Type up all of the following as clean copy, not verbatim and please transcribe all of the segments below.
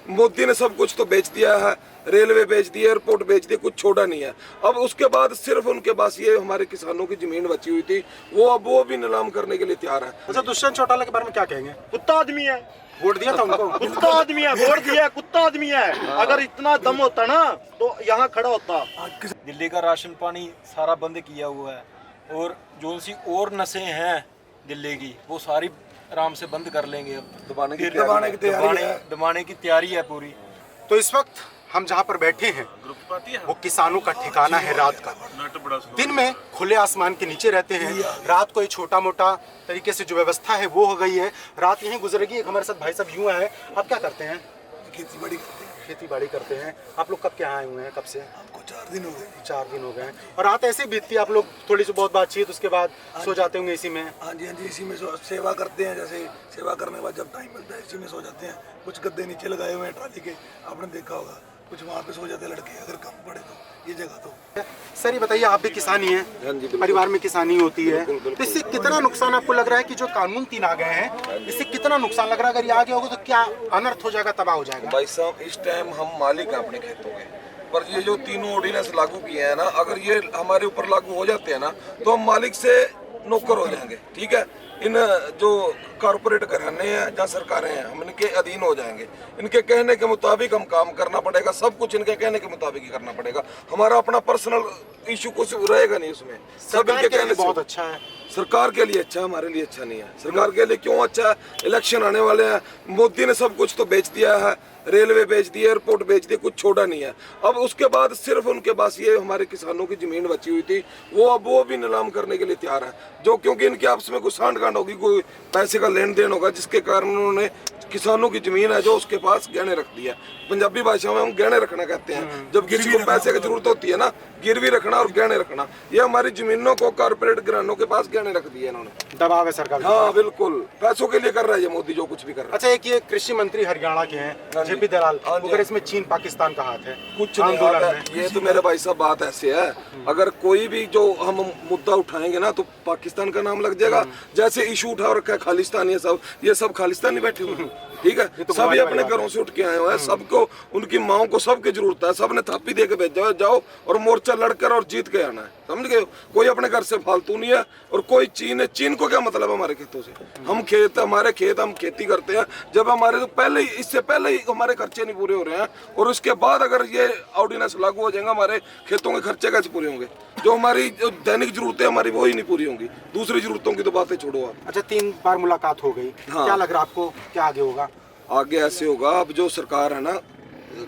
मोदी ने सब कुछ तो बेच दिया है, रेलवे बेच दी, एयरपोर्ट बेच दिए, कुछ छोड़ा नहीं है। अब उसके बाद सिर्फ उनके पास ये हमारे किसानों की जमीन बची हुई थी, वो भी नीलाम करने के लिए तैयार है। अच्छा, दुष्यंत चौटाला के बारे में क्या कहेंगे? कुत्ता आदमी है, वोट दिया था उनको? कुत्ता आदमी है, वोट दिया, कुत्ता आदमी है। अगर इतना दम होता ना तो यहाँ खड़ा होता। दिल्ली का राशन पानी सारा बंद किया हुआ है, और जो सी और नशे हैं दिल्ली की वो सारी आराम से बंद कर लेंगे। अब दबाने की तैयारी है पूरी। तो इस वक्त हम जहाँ पर बैठे हैं वो किसानों का ठिकाना है रात का। दिन में खुले आसमान के नीचे रहते हैं, रात को ये छोटा मोटा तरीके से जो व्यवस्था है वो हो गई है। रात यहीं गुजरेगी। एक हमारे साथ भाई साहब यूँ है, आप क्या करते हैं? खेती बाड़ी करते हैं। आप लोग कब के यहाँ आए हुए हैं? कब से? हमको 4 दिन हो गए। 4 दिन हो गए। और रात ऐसे ही बीतती है, आप लोग थोड़ी सी बहुत बातचीत, उसके बाद सो जाते होंगे इसी में? हाँ जी, इसी में सेवा करते हैं। जैसे सेवा करने के बाद जब टाइम मिलता है इसी में सो जाते हैं। कुछ गद्दे नीचे लगाए हुए हैं ट्राली के, आपने देखा होगा। कुछ वहाँ पे सो जाते हैं लड़के, अगर कम पड़े तो ये जगह तो। सर ये बताइए, आप भी किसानी हैं, परिवार में किसानी होती है, तो इससे कितना नुकसान आपको लग रहा है कि जो कानून 3 आ गए हैं, इससे कितना नुकसान लग रहा है? अगर ये आगे होगा तो क्या अनर्थ हो जाएगा, तबाह हो जाएगा? भाई साहब, इस टाइम हम मालिक हैं अपने खेतों के, पर ये जो तीनों ऑर्डिनेंस लागू किए हैं ना, अगर ये हमारे ऊपर लागू हो जाते हैं ना तो हम मालिक से नौकर हो जाएंगे। ठीक है, इन जो कॉर्पोरेट घराने हैं या सरकारें हैं, हम इनके अधीन हो जाएंगे। इनके कहने के मुताबिक हम काम करना पड़ेगा, सब कुछ इनके कहने के मुताबिक ही करना पड़ेगा। हमारा अपना पर्सनल इशू कुछ रहेगा नहीं उसमें। सब इनके कहने बहुत अच्छा है। सरकार के लिए अच्छा, हमारे लिए अच्छा नहीं है। सरकार के लिए क्यों अच्छा है? इलेक्शन आने वाले हैं, मोदी ने सब कुछ तो बेच दिया है, रेलवे बेच दी, एयरपोर्ट बेच दी, कुछ छोड़ा नहीं है। अब उसके बाद सिर्फ उनके पास ये हमारे किसानों की जमीन बची हुई थी, वो भी नीलाम करने के लिए तैयार है। जो क्योंकि इनके आपस में कुछ सांठ-गांठ होगी, कोई पैसे का लेन देन होगा, जिसके कारण उन्होंने किसानों की जमीन है जो उसके पास गहने रख दिया। पंजाबी भाषा में हम गहने रखना कहते हैं। जब किसी को पैसे की जरूरत होती है ना, गिरवी रखना और गहने रखना, ये हमारी जमीनों को कारपोरेट घरानों के पास गहने रख दिए इन्होंने। दबाव है सरकार। हाँ बिल्कुल, पैसों के लिए कर रहा है ये मोदी जो कुछ भी कर रहा है। अच्छा, एक ये कृषि मंत्री हरियाणा के हैं जेपी दलाल, अगर इसमें चीन पाकिस्तान का हाथ है? कुछ नहीं हाथ है। ये तो मेरे भाई साहब बात ऐसे है, अगर कोई भी जो हम मुद्दा उठाएंगे ना तो पाकिस्तान का नाम लग जाएगा। जैसे इशू उठा रखा है खालिस्तानी, ये सब खालिस्तानी बैठे हुए हैं। ठीक है, सभी अपने घरों से उठ के आए हुए हैं। सबको, उनकी माओ को सबकी जरूरत है। सबने थापी दे के भेजा है, जाओ और मोर्चा लड़कर और जीत के आना है। समझ गए? कोई अपने घर से फालतू नहीं है। और कोई चीन को क्या मतलब है हमारे खेतों से? हम खेत, हमारे खेत, हम खेती करते हैं। जब हमारे तो पहले ही, इससे पहले ही हमारे खर्चे नहीं पूरे हो रहे हैं, और उसके बाद अगर ये ऑर्डिनेंस लागू हो जाएगा, हमारे खेतों के खर्चे कैसे पूरे होंगे? जो हमारी जो दैनिक जरूरतें हमारी वो ही नहीं पूरी होंगी। दूसरी जरूरतों की तो बातें छोड़ो आप। अच्छा, 3 बार मुलाकात हो गई, क्या लग रहा है आपको, क्या आगे होगा? आगे ऐसे होगा, अब जो सरकार है ना,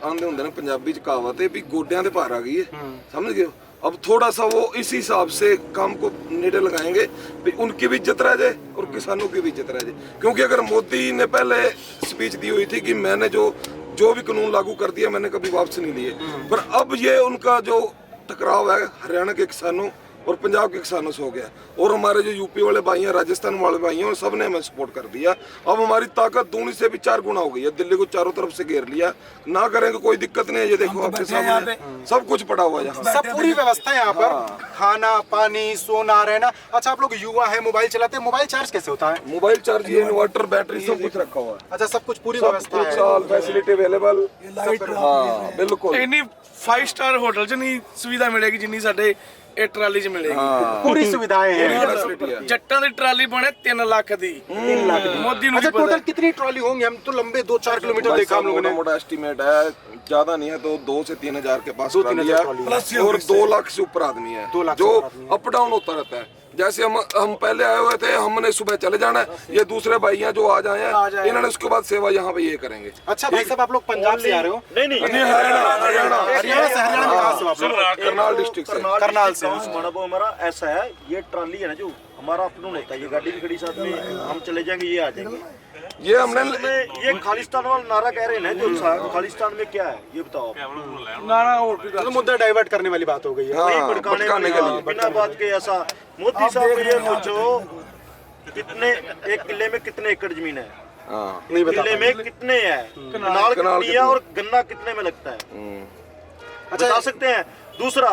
आंदे होंगे ना पंजाबी च कहावत है भी गोड्यां ते भार आ गई है। समझ गए? अब थोड़ा सा वो इसी हिसाब से काम को नेड़े लगाएंगे भी उनकी भी इज्जत रह जाए और किसानों की भी इज्जत रह जाए। क्योंकि अगर मोदी ने पहले स्पीच दी हुई थी कि मैंने जो भी कानून लागू कर दिया मैंने कभी वापस नहीं लिए, पर अब ये उनका जो टकराव है हरियाणा के किसानों और पंजाब के किसानों से हो गया, और हमारे जो यूपी वाले भाई हैं, राजस्थान वाले भाई हैं, सब ने हमें सपोर्ट कर दिया। अब हमारी ताकत दूनी से भी 4 गुना हो गई है। दिल्ली को चारों तरफ से घेर लिया, ना करेंगे कोई दिक्कत नहीं है। ये देखो आपके सामने सब कुछ पड़ा हुआ है यहाँ, सब पूरी व्यवस्था है यहाँ पर, खाना पानी सोना रहना। अच्छा, आप लोग युवा है, मोबाइल चलाते हैं, मोबाइल चार्ज कैसे होता है? मोबाइल चार्ज, ये इन्वर्टर, बैटरी सब कुछ रखा हुआ है। अच्छा, सब कुछ पूरी व्यवस्था है, साल फैसिलिटी अवेलेबल। हाँ बिल्कुल, इन्नी 5 स्टार होटल च नहीं सुविधा मिलेगी जिन्नी साडे ਇਹ ਟਰਾਲੀ 'ਚ ਮਿਲੇਗੀ। पूरी सुविधाएं हैं। ਜੱਟਾਂ ਦੀ ਟਰਾਲੀ ਬਣੇ 3 ਲੱਖ ਦੀ। 3 लाख मोदी ਨੂੰ अच्छा, टोटल कितनी ट्रॉली होंगी? हम तो लंबे 2-4 किलोमीटर देखा हम लोगों ने। मोटा एस्टीमेट है, ज्यादा नहीं है तो 2 से 3 हजार के पास 2-3 हजार ट्रॉली है, और 2 लाख से ऊपर आदमी है 2 लाख जो अप डाउन होता रहता है। जैसे हम पहले आए हुए थे, हमने सुबह चले जाना है, ये दूसरे भाई हैं जो आ जाए हैं, इन्होंने उसके बाद सेवा यहाँ पे ये करेंगे। अच्छा भाई साहब, आप लोग पंजाब से आ रहे हो? नहीं हरियाणा से। हरियाणा में कहाँ से आप लोग? करनाल डिस्ट्रिक्ट से। करनाल से। वो हमारा ऐसा है, ये ट्राली है ना जो हमारा अपनों होता है, ये गाड़ी भी खड़ी साथ में, हम चले जाएंगे, ये आ जाएंगे। ये हमने ये खालिस्तान वाला नारा कह रहे हैं जो खालिस्तान में क्या है ये बताओ आप। ਨਾਰਾ ਹੋਰ ਵੀ तो मुद्दा डाइवर्ट करने वाली बात हो गई है। हाँ, भड़काने के लिए बिना बात के ऐसा। मोदी साहब ये सोचो, कितने एक किले में कितने एकड़ जमीन है? नहीं बता किले में कितने है, कनाल कितनी है और गन्ना कितने में लगता है, बता सकते हैं? दूसरा,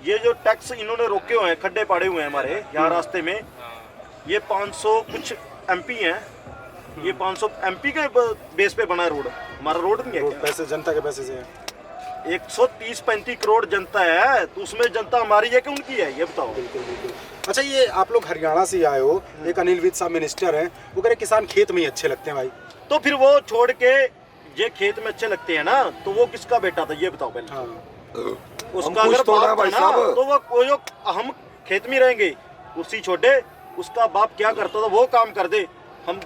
ये जो टैक्स इन्होंने रोके हुए हैं, खड्डे पाड़े हुए हैं हमारे यहाँ रास्ते में, ये 500 कुछ MP हैं, ये 500 MP के बेस पे बना रोड। हमारा रोड नहीं है क्या? पैसे जनता के पैसे से है। 130-35 करोड़ जनता है, तो उसमें जनता हमारी है कि उनकी है, ये बताओ। बिल्कुल बिल्कुल। अच्छा, ये आप लोग हरियाणा से आए हो, एक अनिल विज साहब मिनिस्टर हैं, वो कह रहे किसान खेत में ही अच्छे लगते हैं भाई। तो फिर वो छोड़ के ये खेत में अच्छे लगते हैं ना, तो वो किसका बेटा था ये बताओ पहले। हाँ। उसका अगर बाप था ना, तो वो जो हम खेत में रहेंगे, कुर्सी छोड़े, उसका बाप क्या करता था वो काम कर दे, हम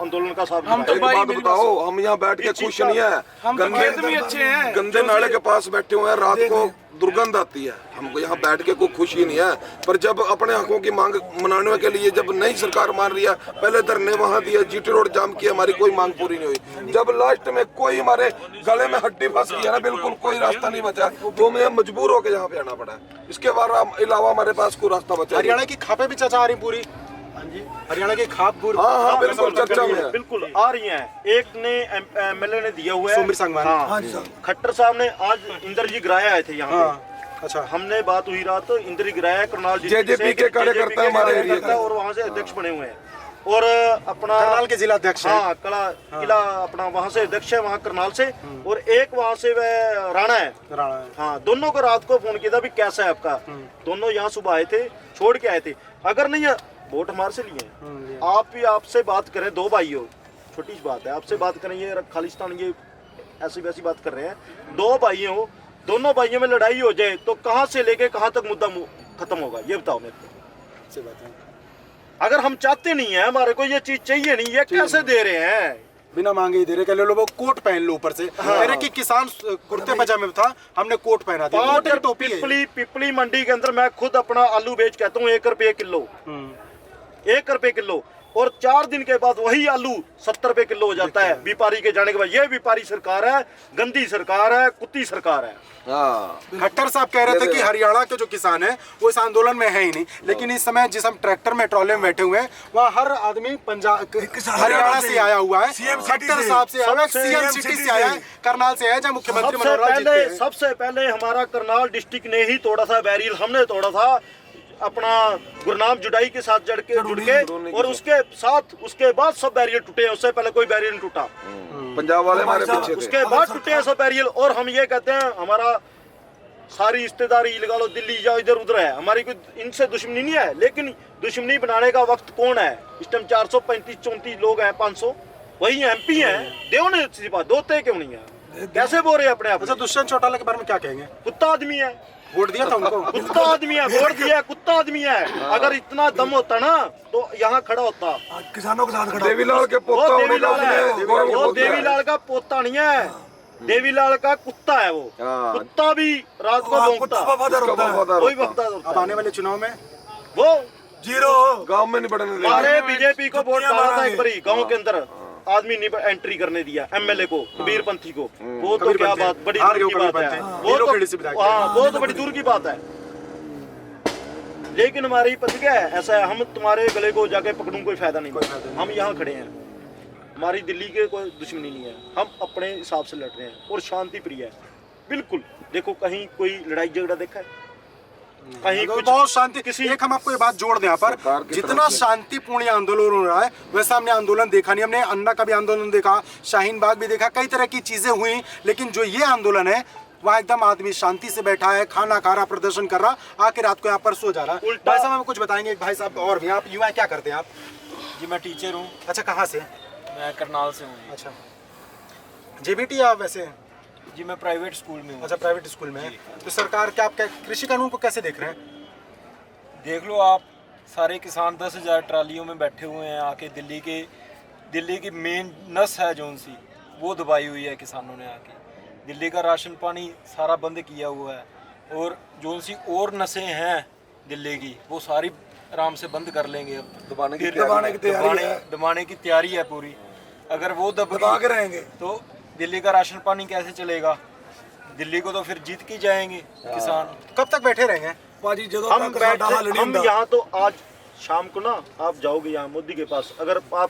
आंदोलन का साथ हम तो एक भाई बात मेरी बताओ, हम यहाँ बैठ के खुश नहीं है, हम तो खेत में अच्छे हैं। गंदे नाले के पास बैठे हुए हैं, रात को दुर्गंध आती है, हमको यहाँ बैठ के कोई खुशी नहीं है। पर जब अपने हकों की मांग मनाने के लिए जब नई सरकार मान रही है, पहले धरने वहाँ दिया, जीटी रोड जाम किया, हमारी कोई मांग पूरी नहीं हुई। जब लास्ट में कोई हमारे गले में हड्डी फंस गई है ना, बिल्कुल कोई रास्ता नहीं बचा, तो हमें मजबूर होकर यहाँ पे आना पड़ा। इसके अलावा हमारे पास कोई रास्ता बचा। हरियाणा की खापें भी चाचा आ रही पूरी। हरियाणा की खाप पूरी। हाँ बिल्कुल चर्चा में है। बिल्कुल आ रही हैं। एक ने एमएलए ने दिया हुआ है, सोमवीर संगवान। हाँ जी साहब। खट्टर साहब ने आज इंद्र जी गिराया आए थे यहाँ पे। हाँ, अच्छा। हमने बात हुई रात, इंद्र जी गिराया करनाल जी JJP के कार्यकर्ता हमारे एरिया के, और वहाँ से अध्यक्ष बने हुए हैं। और अपना करनाल के जिला अध्यक्ष हैं। हाँ, किला अपना वहाँ से अध्यक्ष है, वहाँ करनाल से, और एक वहाँ से वह राणा है। हाँ, दोनों को रात को फोन किया था भी कैसा है आपका। दोनों यहाँ सुबह आए थे, छोड़ के आए थे। अगर नहीं वोट हमारे से लिए हैं, आप ही आपसे बात करें, दो भाई हो, छोटी सी बात है, आपसे बात करें, ये खालिस्तान ये ऐसी वैसी बात कर रहे हैं, दो भाई हो, दोनों भाइयों में लड़ाई हो जाए तो कहाँ से लेके कहाँ तक मुद्दा खत्म होगा, ये बताओ मेरे को। सही बात है। अगर हम चाहते नहीं है, हमारे को ये चीज चाहिए नहीं, ये कैसे दे रहे हैं? बिना मांगे ही दे रहे। कह लोग कोट पहन लो ऊपर से। कह रहे कि किसान कुर्ते पजामे में था, हमने कोट पहना दिया। पाँच टोपी है। पिपली मंडी के अंदर मैं खुद अपना आलू बेच कहता हूँ 1 रुपये किलो, 1 रुपये किलो, और 4 दिन के बाद वही आलू 70 रुपये किलो हो जाता है व्यापारी के जाने के बाद। ये व्यापारी सरकार है, गंदी सरकार है, कुत्ती सरकार है। खट्टर साहब कह रहे थे कि हरियाणा के जो किसान है वो इस आंदोलन में है ही नहीं, लेकिन इस समय जिस हम ट्रैक्टर में ट्रॉले में बैठे हुए हैं, वहाँ हर आदमी पंजाब हरियाणा से आया हुआ है। खट्टर साहब से आया है, सीएम सिटी से आया है, करनाल से आया, जहाँ मुख्यमंत्री मनोहर लाल जी थे। सबसे पहले हमारा करनाल डिस्ट्रिक्ट ने ही तोड़ा था बैरियल, हमने तोड़ा था अपना गुरनाम जुड़ाई के साथ जुड़ के, और उसके साथ उसके बाद सब बैरियर टूटे हैं। उससे पहले कोई बैरियर नहीं टूटा, पंजाब वाले हमारे पीछे थे। उसके बाद टूटे हैं सब बैरियर। और हम ये कहते हैं हमारा सारी रिश्तेदारी लगा लो, दिल्ली या इधर उधर है, हमारी कोई इनसे दुश्मनी नहीं है, लेकिन दुश्मनी बनाने का वक्त कौन है इस टाइम? 435-34 लोग हैं, 500 वही एमपी हैं, देव ने सीधी बात, दोते क्यों नहीं है? कैसे बोल रहे हैं अपने आप? अच्छा, दुष्यंत चौटाला के बारे में क्या कहेंगे? कुत्ता आदमी है, वोट दिया था उनको? कुत्ता आदमी है, वोट दिया, कुत्ता आदमी है। अगर इतना दम होता ना तो यहाँ खड़ा होता। किसानों के साथ खड़ा। देवीलाल के पोता होने का वो देवीलाल का पोता नहीं है, देवीलाल का कुत्ता है वो। कुत्ता भी रात को भौंकता, वही वफादार होता। अब आने वाले चुनाव में वो 0 गांव में नहीं बढ़ने सारे बीजेपी को वोट डाला था एक बारी, गांव के अंदर आदमी नहीं एंट्री करने दिया, एमएलए को, कबीर पंथी को। वो तो क्या बात, बड़ी दूर की बात है, वो तो बड़ी दूर की बात है। लेकिन हमारी पता क्या है, ऐसा है, हम तुम्हारे गले को जाके पकड़ूं कोई फायदा नहीं। हम यहाँ खड़े हैं, हमारी दिल्ली के कोई दुश्मनी नहीं है, हम अपने हिसाब से लड़ रहे हैं और शांति प्रिय है बिल्कुल। देखो कहीं कोई लड़ाई झगड़ा देखा है कहीं? कुछ बहुत शांति। एक हम आपको ये बात जोड़ दें यहाँ पर, जितना शांतिपूर्ण आंदोलन हो रहा है वैसा हमने आंदोलन देखा नहीं। हमने अन्ना का भी आंदोलन देखा, शाहीन बाग भी देखा, कई तरह की चीजें हुई, लेकिन जो ये आंदोलन है वहाँ एकदम आदमी शांति से बैठा है, खाना खा रहा, प्रदर्शन कर रहा, आके रात को यहाँ पर सो जा रहा। भाई साहब हमें कुछ बताएंगे? भाई साहब और भी, आप युवा क्या करते हैं आप? जी मैं टीचर हूँ। अच्छा, कहाँ से? मैं करनाल से हूँ। अच्छा, जेबीटी आप वैसे? जी मैं प्राइवेट स्कूल में हूँ। अच्छा, प्राइवेट स्कूल में है। तो सरकार क्या आपके कृषि कानून को कैसे देख रहे हैं? देख लो आप, सारे किसान 10,000 ट्रालियों में बैठे हुए हैं आके। दिल्ली की मेन नस है जो सी, वो दबाई हुई है किसानों ने आके। दिल्ली का राशन पानी सारा बंद किया हुआ है, और जो सी और नसें हैं दिल्ली की, वो सारी आराम से बंद कर लेंगे। अब दबाने की तैयारी है पूरी। अगर वो दबा के रहेंगे तो दिल्ली का राशन पानी कैसे चलेगा? दिल्ली को तो फिर जीत के जाएंगे किसान। कब तक बैठे रहेंगे? हम यहाँ तो आज शाम को ना आप जाओगे यहाँ मोदी के पास, अगर आप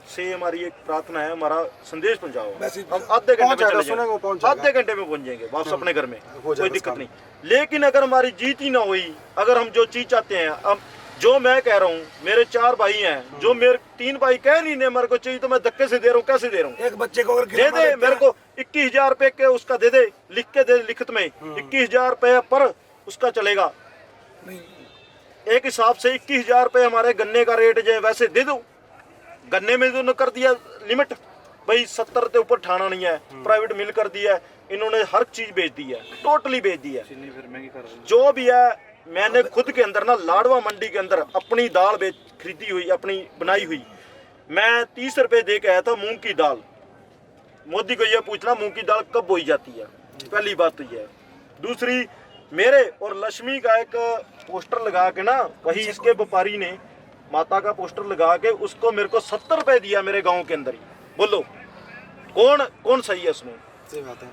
से हमारी एक प्रार्थना है, हमारा संदेश पहुँचाओ, हम आधे घंटे में चले जाएंगे, आधे घंटे में पहुँच जाएंगे वापस अपने घर में, कोई दिक्कत नहीं। लेकिन अगर हमारी जीत ही ना हुई, अगर हम जो चीज चाहते हैं, हम जो मैं कह रहा हूँ, मेरे 4 भाई हैं, जो मेरे 3 भाई कह नहीं ने मेरे को चाहिए तो मैं धक्के से दे रहा हूँ, कैसे दे रहा हूँ? एक बच्चे को अगर दे खिलौना दे देते मेरे हैं, को 21,000 रुपए के उसका दे दे, लिख के दे लिखित में 21,000 रुपए पर उसका चलेगा। एक हिसाब से 21,000 रुपए हमारे गन्ने का रेट जो है वैसे दे दो। गन्ने में तो कर दिया लिमिट भाई 70 के ऊपर ठाना नहीं है, प्राइवेट मिल कर दिया है, इन्होंने हर चीज बेच दी है, टोटली बेच दी है। जो भी है मैंने खुद के अंदर ना लाडवा मंडी के अंदर अपनी दाल बेच खरीदी हुई, अपनी बनाई हुई, मैं 30 रुपए दे के आया था मूंग की दाल। मोदी को यह पूछना मूंग की दाल कब बोई जाती है, पहली बात तो यह है। दूसरी, मेरे और लक्ष्मी का एक पोस्टर लगा के ना, वही इसके व्यापारी ने माता का पोस्टर लगा के उसको मेरे को 70 रुपए दिया मेरे गांव के अंदर ही। बोलो कौन सही है इसमें? सही बात है।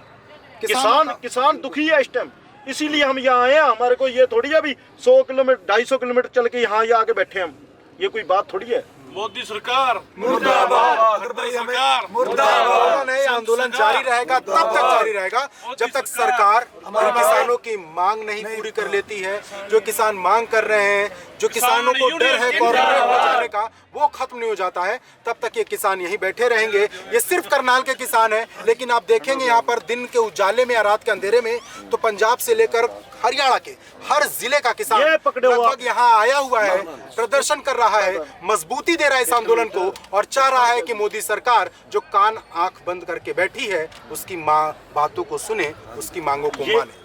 किसान दुखी है इस टाइम, इसीलिए हम यहाँ आए हैं। हमारे को ये थोड़ी है भी 100 किलोमीटर 250 किलोमीटर चल के यहाँ आके बैठे हम, ये कोई बात थोड़ी है। मोदी सरकार मुर्दाबाद। अगर भाई हमें मुर्दाबाद। नहीं, आंदोलन जारी रहेगा, तब तक जारी रहेगा जब तक सरकार हमारे किसानों की मांग नहीं पूरी कर लेती है। जो किसान मांग कर रहे हैं, जो किसानों को डर है कॉर्पोरेट हो जाने का, वो खत्म नहीं हो जाता है, तब तक ये किसान यहीं बैठे रहेंगे। ये सिर्फ करनाल के किसान हैं, लेकिन आप देखेंगे यहाँ पर दिन के उजाले में या रात के अंधेरे में तो पंजाब से लेकर हरियाणा के हर जिले का किसान लगभग यहाँ आया हुआ है, प्रदर्शन कर रहा है, मजबूती दे रहा है इस आंदोलन को और चाह रहा है कि मोदी सरकार जो कान आंख बंद करके बैठी है उसकी बातों को सुने, उसकी मांगों को माने।